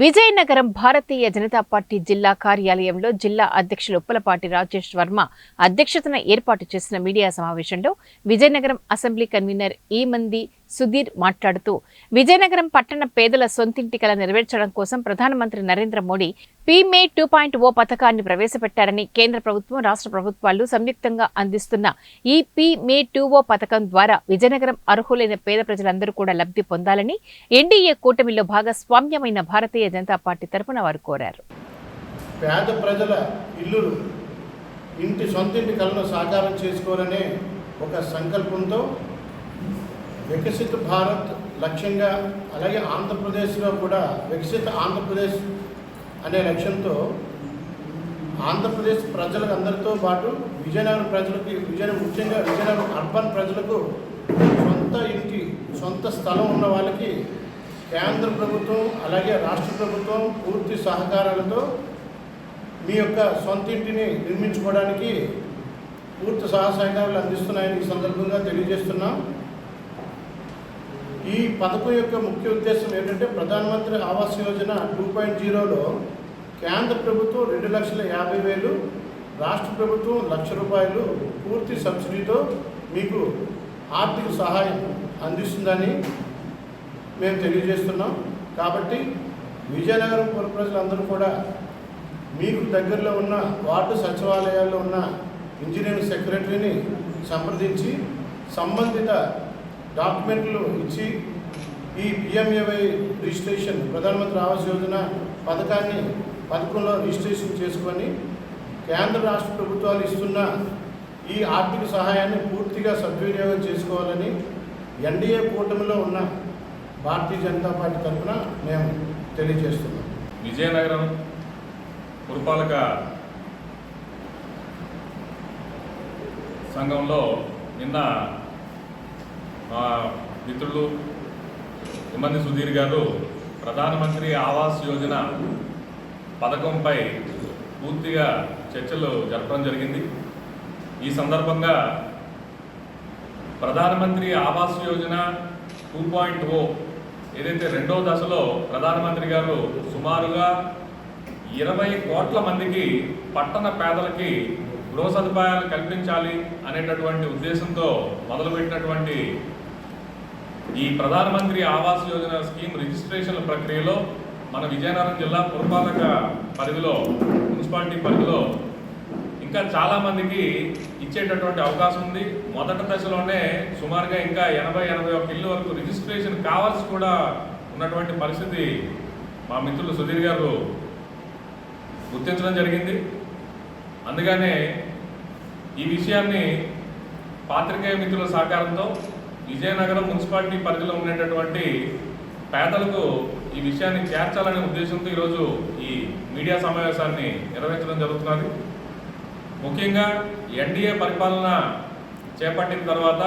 Vizianagaram Bharatiya Janata party జిల్లా కార్యాలయంలో జిల్లా అధ్యక్షులు ఉప్పలపాటి రాజేష్ వర్మ అధ్యక్షతన ఏర్పాటు చేసిన మీడియా సమావేశంలో విజయనగరం అసెంబ్లీ కన్వీనర్ ఈమంది సుధీర్ మాట్లాడుతూ విజయనగరం పట్టణ పేదల సొంతింటి కల నెరవేర్చడం కోసం ప్రధానమంత్రి నరేంద్ర మోడీ పీమే 2.0 పథకాన్ని ప్రవేశపెట్టారని కేంద్ర ప్రభుత్వం రాష్ట్ర ప్రభుత్వాలు సంయుక్తంగా అందిస్తున్న ఈ పీమే 2.0 పథకం ద్వారా విజయనగరం అర్హులైన పేద ప్రజలందరూ కూడా లబ్ధి పొందాలని ఎన్డీఏ కూటమిలో భాగస్వామ్యమైన భారతీయ జనతా పార్టీ తరపున వారు కోరారు. పేద ప్రజల ఇల్లులు సొంతింటి కలను సాకారం చేసుకోవాలనే ఒక సంకల్పంతో వికసిత భారత్ లక్ష్యంగా, అలాగే ఆంధ్రప్రదేశ్లో కూడా వికసిత ఆంధ్రప్రదేశ్ అనే లక్ష్యంతో ఆంధ్రప్రదేశ్ ప్రజలకు అందరితో పాటు విజయనగరం ప్రజలకి ముఖ్యంగా విజయనగరం అర్బన్ ప్రజలకు సొంత ఇంటి సొంత స్థలం ఉన్న వాళ్ళకి కేంద్ర ప్రభుత్వం అలాగే రాష్ట్ర ప్రభుత్వం పూర్తి సహకారాలతో మీ యొక్క సొంత ఇంటిని నిర్మించుకోవడానికి పూర్తి సహకారాలు అందిస్తున్నాయని ఈ సందర్భంగా తెలియజేస్తున్నాం. ఈ పథకం యొక్క ముఖ్య ఉద్దేశం ఏంటంటే ప్రధానమంత్రి ఆవాస్ యోజన 2.0లో కేంద్ర ప్రభుత్వం 2,50,000, రాష్ట్ర ప్రభుత్వం ₹1,00,000 పూర్తి సబ్సిడీతో మీకు ఆర్థిక సహాయం అందిస్తుందని మేము తెలియజేస్తున్నాం. కాబట్టి విజయనగరం పుర ప్రజలందరూ కూడా మీకు దగ్గరలో ఉన్న వార్డు సచివాలయాల్లో ఉన్న ఇంజనీరింగ్ సెక్రటరీని సంప్రదించి సంబంధిత డాక్యుమెంట్లు ఇచ్చి ఈ పిఎంఏవై రిజిస్ట్రేషన్ ప్రధానమంత్రి ఆవాస్ యోజన పథకంలో రిజిస్ట్రేషన్ చేసుకొని కేంద్ర రాష్ట్ర ప్రభుత్వాలు ఇస్తున్న ఈ ఆర్థిక సహాయాన్ని పూర్తిగా సద్వినియోగం చేసుకోవాలని ఎన్డీఏ కూటమిలో ఉన్న భారతీయ జనతా పార్టీ తరఫున మేము తెలియజేస్తున్నాం. విజయనగరం పురపాలక సంఘంలో నిన్న మా మిత్రులు ఈమంది సుధీర్ గారు ప్రధానమంత్రి ఆవాస్ యోజన పథకంపై పూర్తిగా చర్చలు జరపడం జరిగింది. ఈ సందర్భంగా ప్రధానమంత్రి ఆవాస్ యోజన 2.0 ఏదైతే రెండవ దశలో ప్రధానమంత్రి గారు సుమారుగా 20 కోట్ల మందికి పట్టణ పేదలకి గృహ సదుపాయాలు కల్పించాలి అనేటటువంటి ఉద్దేశంతో మొదలుపెట్టినటువంటి ఈ ప్రధానమంత్రి ఆవాస్ యోజన స్కీమ్ రిజిస్ట్రేషన్ల ప్రక్రియలో మన విజయనగరం జిల్లా పురపాలక పరిధిలో, మున్సిపాలిటీ పరిధిలో ఇంకా చాలామందికి ఇచ్చేటటువంటి అవకాశం ఉంది. మొదటి దశలోనే సుమారుగా ఇంకా 80-81 ఇళ్ళు వరకు రిజిస్ట్రేషన్ కావాల్సి కూడా ఉన్నటువంటి పరిస్థితి మా మిత్రులు సుధీర్ గారు గుర్తించడం జరిగింది. అందుకనే ఈ విషయాన్ని పాత్రికేయ మిత్రుల సహకారంతో విజయనగరం మున్సిపాలిటీ పరిధిలో ఉండేటటువంటి పేదలకు ఈ విషయాన్ని చేర్చాలనే ఉద్దేశంతో ఈరోజు ఈ మీడియా సమావేశాన్ని నిర్వహించడం జరుగుతున్నది. ముఖ్యంగా ఎన్డీఏ పరిపాలన చేపట్టిన తర్వాత